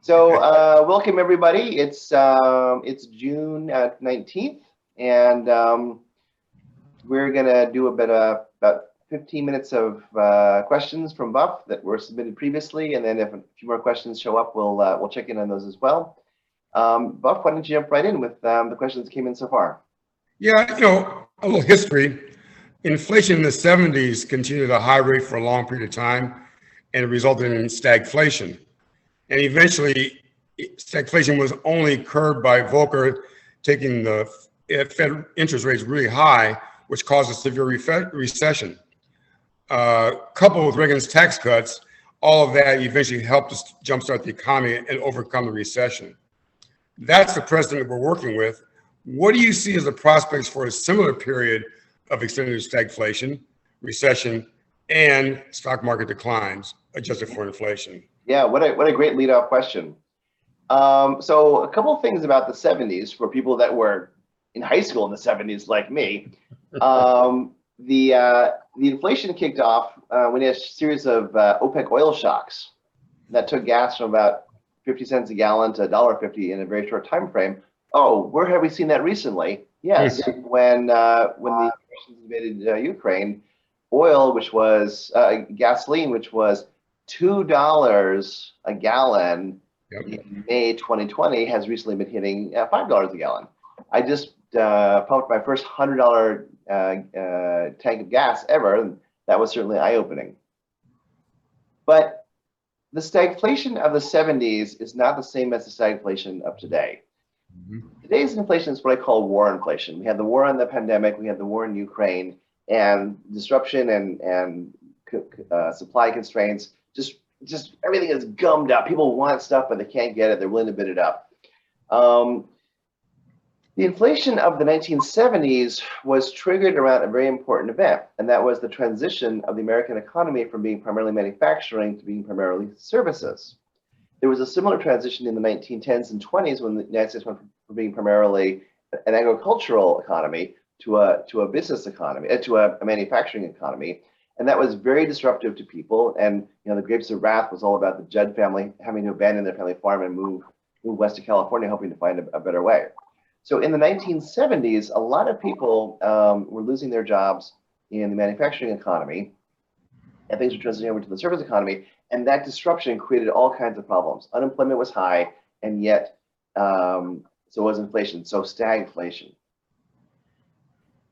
Welcome everybody. It's June 19th, and we're gonna do about 15 minutes of questions from Buff that were submitted previously, and then if a few more questions show up, we'll check in on those as well. Buff, why don't you jump right in with the questions that came in so far? Yeah, a little history. Inflation in the 70s continued at a high rate for a long period of time, and it resulted in stagflation. And eventually, stagflation was only curbed by Volcker taking the Fed interest rates really high, which caused a severe recession. Coupled with Reagan's tax cuts, all of that eventually helped us jumpstart the economy and overcome the recession. That's the precedent we're working with. What do you see as the prospects for a similar period of extended stagflation, recession, and stock market declines adjusted for inflation? Yeah, what a great leadoff question. So a couple of things about the 70s for people that were in high school in the 70s like me. The inflation kicked off when you had a series of OPEC oil shocks that took gas from about 50 cents a gallon to $1.50 in a very short time frame. Oh, where have we seen that recently? Yes, when the Russians invaded Ukraine, oil, which was gasoline, which was $2 a gallon in May 2020, has recently been hitting $5 a gallon. I just pumped my first $100 tank of gas ever, and that was certainly eye-opening. But the stagflation of the 70s is not the same as the stagflation of today. Today's inflation is what I call war inflation. We had the war on the pandemic, we had the war in Ukraine, and disruption and supply constraints. Just everything is gummed up. People want stuff, but they can't get it. They're willing to bid it up. The inflation of the 1970s was triggered around a very important event, and that was the transition of the American economy from being primarily manufacturing to being primarily services. There was a similar transition in the 1910s and 20s when the United States went from being primarily an agricultural economy to a business economy, to a manufacturing economy. And that was very disruptive to people. And the Grapes of Wrath was all about the Judd family having to abandon their family farm and move west to California, hoping to find a better way. So in the 1970s, a lot of people were losing their jobs in the manufacturing economy, and things were transitioning over to the service economy. And that disruption created all kinds of problems. Unemployment was high, and yet so was inflation, so stagflation.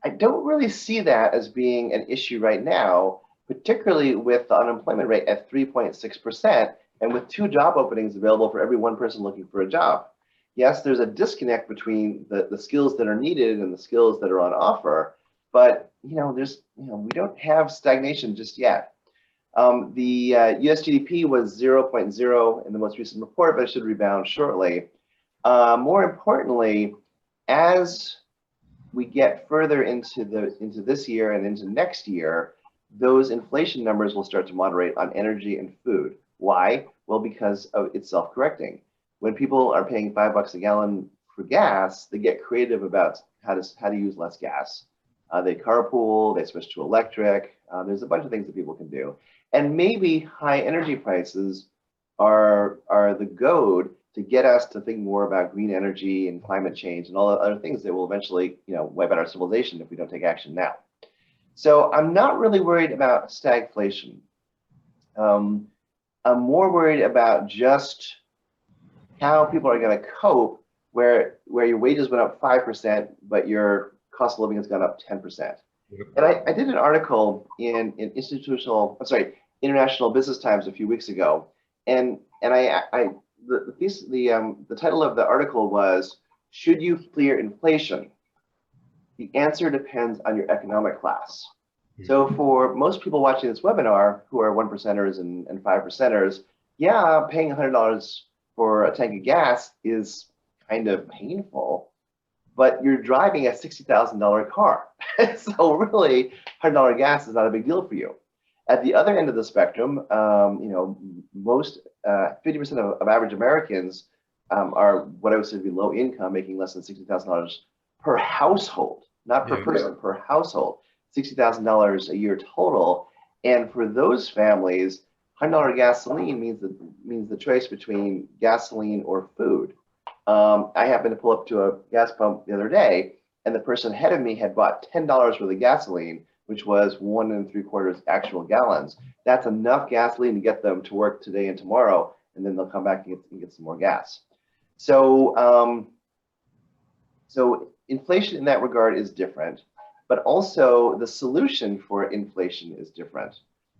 I don't really see that as being an issue right now, particularly with the unemployment rate at 3.6% and with 2 job openings available for every 1 person looking for a job. Yes, there's a disconnect between the skills that are needed and the skills that are on offer, but we don't have stagnation just yet. The US GDP was 0.0 in the most recent report, but it should rebound shortly. More importantly, as we get further into this year and into next year, those inflation numbers will start to moderate on energy and food. Why? Well, because it's self-correcting. When people are paying $5 a gallon for gas, they get creative about how to use less gas. They carpool, they switch to electric. There's a bunch of things that people can do. And maybe high energy prices are the goad to get us to think more about green energy and climate change and all the other things that will eventually, wipe out our civilization if we don't take action now. So I'm not really worried about stagflation. I'm more worried about just how people are going to cope where your wages went up 5%, but your cost of living has gone up 10%. And I did an article in International Business Times a few weeks ago, and the title of the article was, "Should you fear inflation? The answer depends on your economic class." So for most people watching this webinar who are 1%ers and 5%ers, yeah, paying $100 for a tank of gas is kind of painful, but you're driving a $60,000 car. So really, $100 gas is not a big deal for you. At the other end of the spectrum, most 50% of average Americans are what I would say to be low income, making less than $60,000 per household, not per person, per household, $60,000 a year total. And for those families, $100 gasoline means the choice between gasoline or food. I happened to pull up to a gas pump the other day, and the person ahead of me had bought $10 worth of gasoline, which was 1 3/4 actual gallons. That's enough gasoline to get them to work today and tomorrow, and then they'll come back and get some more gas. So, so inflation in that regard is different, but also the solution for inflation is different.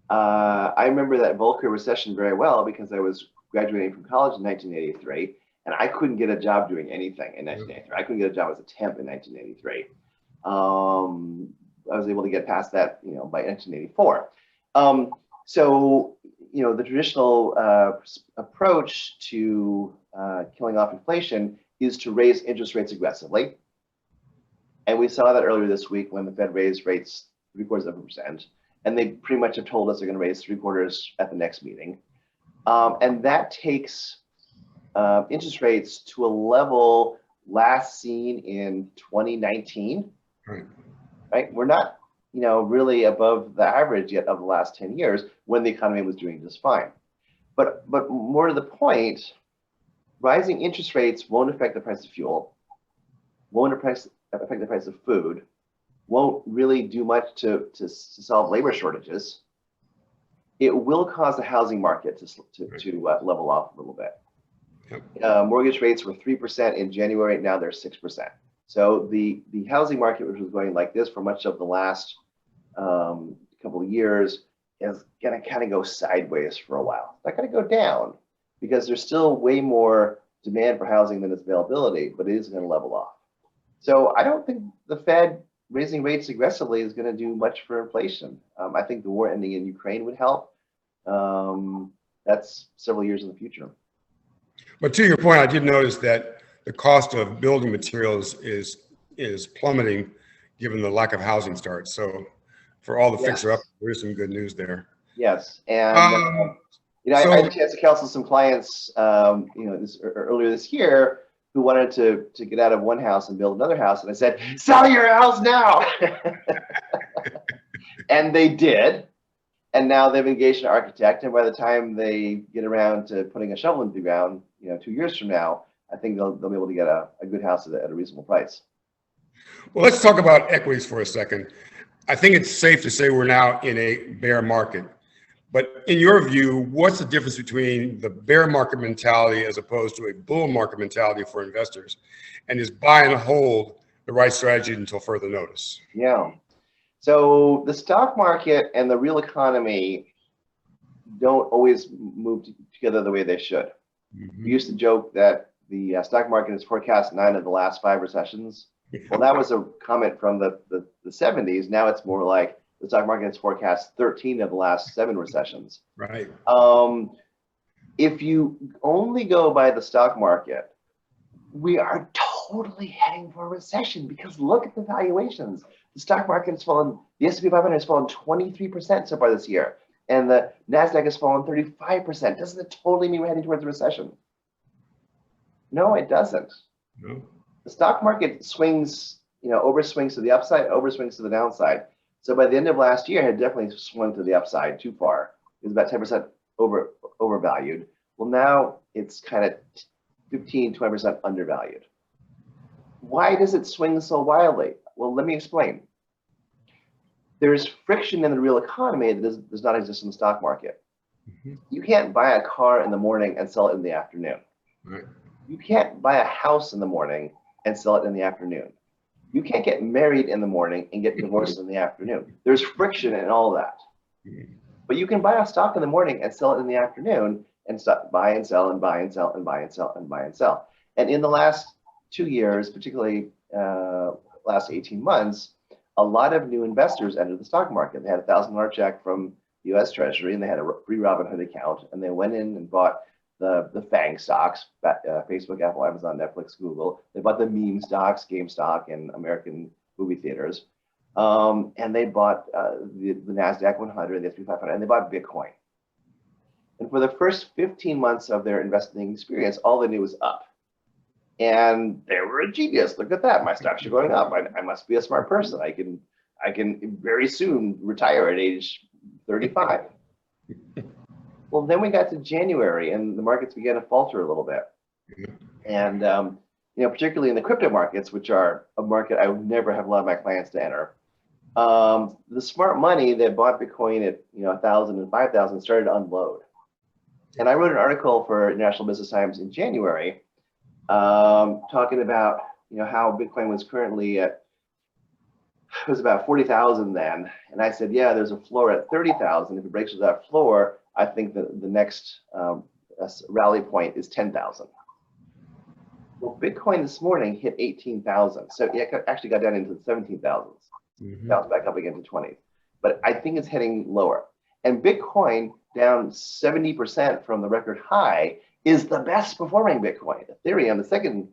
I remember that Volcker recession very well because I was graduating from college in 1983, and I couldn't get a job doing anything in 1983. I couldn't get a job as a temp in 1983. I was able to get past that, by 1984. So, the traditional approach to killing off inflation is to raise interest rates aggressively. And we saw that earlier this week when the Fed raised rates 0.75%. And they pretty much have told us they're going to raise 3/4 at the next meeting. And that takes interest rates to a level last seen in 2019. Right? We're not, really above the average yet of the last 10 years when the economy was doing just fine. But more to the point, rising interest rates won't affect the price of fuel, won't affect the price of food, won't really do much to solve labor shortages. It will cause the housing market to level off a little bit. Yep. Mortgage rates were 3% in January. Now they're 6%. So the housing market, which was going like this for much of the last couple of years, is going to kind of go sideways for a while. It's not going to go down because there's still way more demand for housing than its availability, but it is going to level off. So I don't think the Fed raising rates aggressively is going to do much for inflation. I think the war ending in Ukraine would help. That's several years in the future. But to your point, I did notice that the cost of building materials is plummeting given the lack of housing starts. So for all the fixer-up, there's some good news there. Yes, and I had a chance to counsel some clients, earlier this year who wanted to get out of one house and build another house, and I said, "Sell your house now," and they did. And now they've engaged an architect, and by the time they get around to putting a shovel into the ground, 2 years from now, I think they'll be able to get a good house at a reasonable price. Well, let's talk about equities for a second. I think it's safe to say we're now in a bear market. But in your view, what's the difference between the bear market mentality as opposed to a bull market mentality for investors? And is buy and hold the right strategy until further notice? Yeah. So the stock market and the real economy don't always move together the way they should. We used to joke that the stock market has forecast 9 of the last 5 recessions. Well, that was a comment from the 70s. Now it's more like the stock market has forecast 13 of the last 7 recessions. Right. If you only go by the stock market, we are totally heading for a recession because look at the valuations. The stock market has fallen, the S&P 500 has fallen 23% so far this year, and the NASDAQ has fallen 35%. Doesn't it totally mean we're heading towards a recession? No, it doesn't. No. The stock market swings, overswings to the upside, overswings to the downside. So by the end of last year, it had definitely swung to the upside too far. It was about 10% overvalued. Well, now it's kind of 15, 20% undervalued. Why does it swing so wildly? Well, let me explain. There's friction in the real economy that does not exist in the stock market. You can't buy a car in the morning and sell it in the afternoon. Right. You can't buy a house in the morning and sell it in the afternoon. You can't get married in the morning and get divorced in the afternoon. There's friction in all that. But you can buy a stock in the morning and sell it in the afternoon and buy and sell and buy and sell and buy and sell and buy and sell. And in the last 2 years, particularly last 18 months, a lot of new investors entered the stock market. They had a $1,000 check from the U.S. Treasury, and they had a free Robinhood account, and they went in and bought the FANG stocks, Facebook, Apple, Amazon, Netflix, Google. They bought the meme stocks, GameStop, and American movie theaters. And they bought the NASDAQ 100, the S&P 500, and they bought Bitcoin. And for the first 15 months of their investing experience, all they knew was up. And they were a genius. Look at that. My stocks are going up. I must be a smart person. I can very soon retire at age 35. Well, then we got to January and the markets began to falter a little bit. And, particularly in the crypto markets, which are a market I would never have allowed my clients to enter. The smart money that bought Bitcoin at 1,000 and 5,000 started to unload. And I wrote an article for International Business Times in January, talking about how Bitcoin was currently at, it was about 40,000 then, and I said, yeah, there's a floor at 30,000. If it breaks through that floor, I think that the next rally point is 10,000. Well, Bitcoin this morning hit 18,000, so it actually got down into the 17,000s. Bounced back up again to 20s, but I think it's heading lower. And Bitcoin down 70% from the record high is the best performing Bitcoin. Ethereum, the second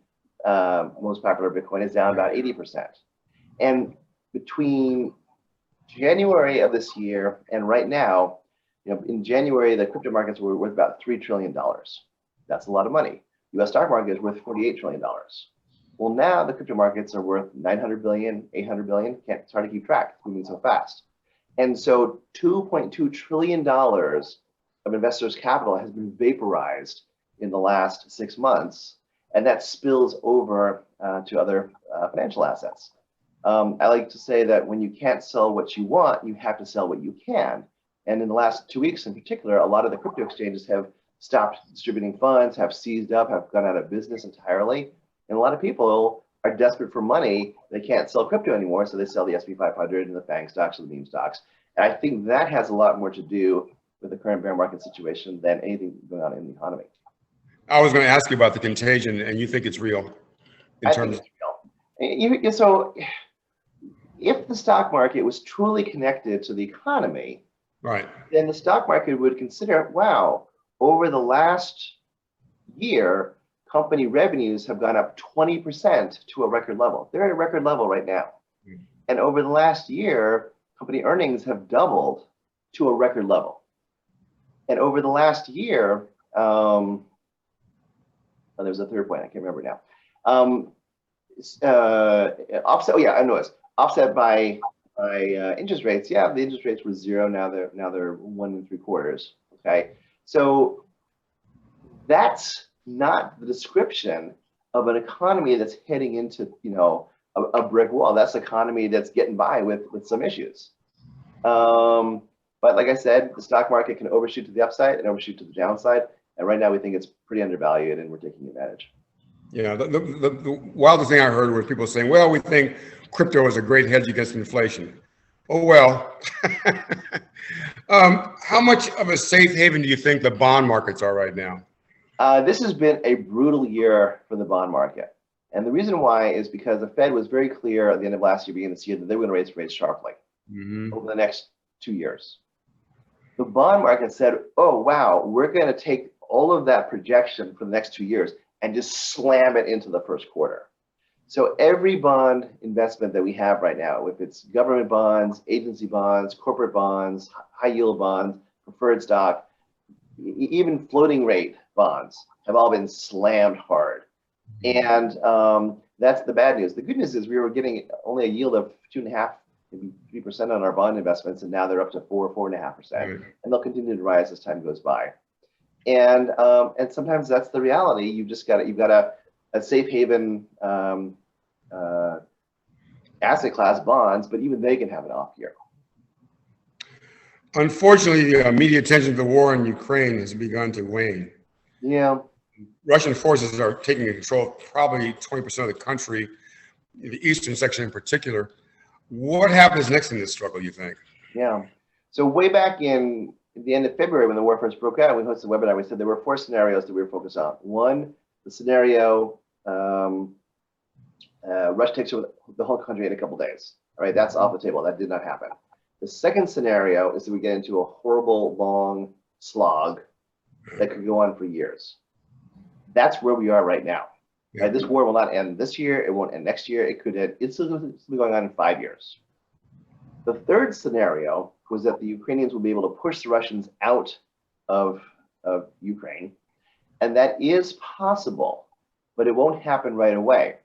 most popular Bitcoin, is down about 80%. And between January of this year and right now, in January, the crypto markets were worth about $3 trillion. That's a lot of money. US stock market is worth $48 trillion. Well, now the crypto markets are worth 900 billion, 800 billion. It's hard to keep track. It's moving so fast. And so $2.2 trillion of investors' capital has been vaporized in the last 6 months, and that spills over to other financial assets. I like to say that when you can't sell what you want, you have to sell what you can. And in the last 2 weeks in particular, a lot of the crypto exchanges have stopped distributing funds, have seized up, have gone out of business entirely. And a lot of people are desperate for money. They can't sell crypto anymore, so they sell the SP 500 and the FANG stocks and the meme stocks. And I think that has a lot more to do with the current bear market situation than anything going on in the economy. I was going to ask you about the contagion, and you think it's real? I think it's real. So if the stock market was truly connected to the economy, right, then the stock market would consider, wow, over the last year, company revenues have gone up 20% to a record level. They're at a record level right now. And over the last year, company earnings have doubled to a record level. And over the last year, there's a third point, I can't remember now. Offset, I know it's offset by interest rates. Yeah, the interest rates were zero. Now they're 1 3/4. Okay, so that's not the description of an economy that's heading into a brick wall. That's an economy that's getting by with some issues. But like I said, the stock market can overshoot to the upside and overshoot to the downside. And right now we think it's pretty undervalued and we're taking advantage. Yeah, the wildest thing I heard was people saying, well, we think crypto is a great hedge against inflation. Oh, well. How much of a safe haven do you think the bond markets are right now? This has been a brutal year for the bond market. And the reason why is because the Fed was very clear at the end of last year, beginning of this year, that they were going to raise rates sharply over the next 2 years. The bond market said, oh, wow, we're going to take all of that projection for the next 2 years and just slam it into the first quarter. So every bond investment that we have right now, if it's government bonds, agency bonds, corporate bonds, high yield bonds, preferred stock, even floating rate bonds have all been slammed hard. And that's the bad news. The good news is we were getting only a yield of 2.5%, maybe 3% on our bond investments, and now they're up to 4.5%, and they'll continue to rise as time goes by. And sometimes that's the reality. You've got a safe haven asset class, bonds, but even they can have an off year. Unfortunately, the media attention to the war in Ukraine has begun to wane. Yeah. Russian forces are taking control of probably 20% of the country, the eastern section in particular. What happens next in this struggle, you think? Yeah. So way back in the end of February, when the war first broke out, we hosted a webinar. We said there were 4 scenarios that we were focused on. One, the scenario, Russia takes over the whole country in a couple days. All right, that's off the table. That did not happen. The second scenario is that we get into a horrible, long slog that could go on for years. That's where we are right now. Yeah. Right? This war will not end this year. It won't end next year. It could end. It's still going on in 5 years. The third scenario was that the Ukrainians will be able to push the Russians out of Ukraine. And that is possible, but it won't happen right away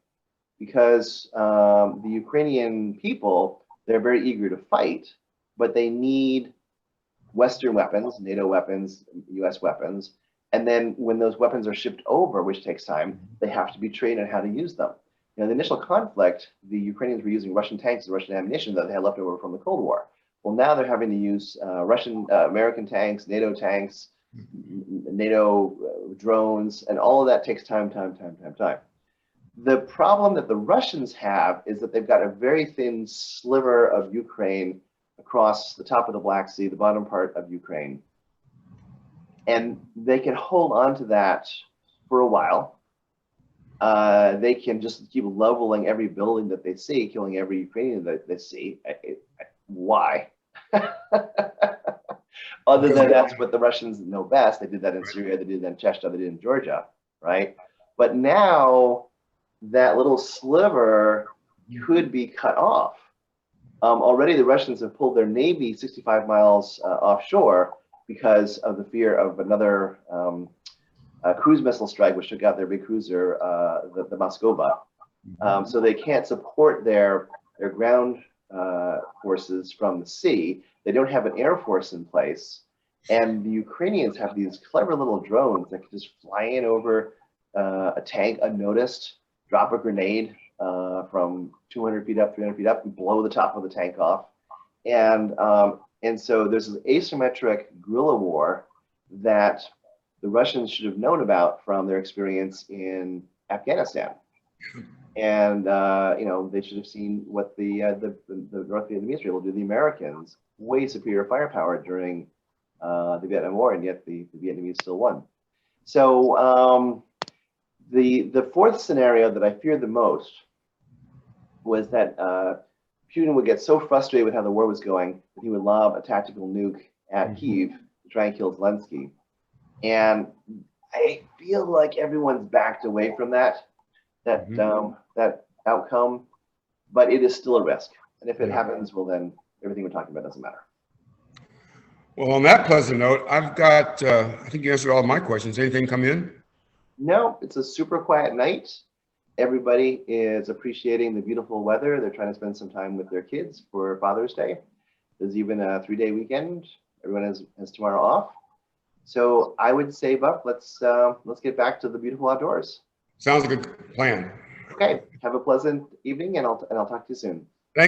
because the Ukrainian people, they're very eager to fight, but they need Western weapons, NATO weapons, US weapons. And then when those weapons are shipped over, which takes time, they have to be trained on how to use them. You know, the initial conflict, the Ukrainians were using Russian tanks and Russian ammunition that they had left over from the Cold War. Well, now they're having to use American tanks, NATO tanks, NATO drones, and all of that takes time. The problem that the Russians have is that they've got a very thin sliver of Ukraine across the top of the Black Sea, the bottom part of Ukraine. And they can hold on to that for a while. They can just keep leveling every building that they see, killing every Ukrainian that they see. Why? Other than that's what the Russians know best. They did that in Syria, they did that in Chechnya, they did it in Georgia, right? But now that little sliver could be cut off. Already the Russians have pulled their navy 65 miles offshore because of the fear of another cruise missile strike, which took out their big cruiser, the Moskova. So they can't support their ground forces from the sea. They don't have an air force in place. And the Ukrainians have these clever little drones that can just fly in over a tank unnoticed, drop a grenade from 200 feet up, 300 feet up, and blow the top of the tank off. And so there's this asymmetric guerrilla war that the Russians should have known about from their experience in Afghanistan. And you know, they should have seen what the North Vietnamese were able to do. The Americans, way superior firepower during the Vietnam War, and yet the Vietnamese still won. So the fourth scenario that I feared the most was that Putin would get so frustrated with how the war was going that he would lob a tactical nuke at Kyiv to try and kill Zelensky. And I feel like everyone's backed away from that outcome, but it is still a risk. And if it happens, well, then everything we're talking about doesn't matter. Well, on that pleasant note, I've got, I think you answered all of my questions. Anything come in? No, it's a super quiet night. Everybody is appreciating the beautiful weather. They're trying to spend some time with their kids for Father's Day. There's even a 3-day weekend. Everyone has tomorrow off. So I would say, Buck, let's get back to the beautiful outdoors. Sounds like a good plan. Okay, have a pleasant evening, and I'll talk to you soon.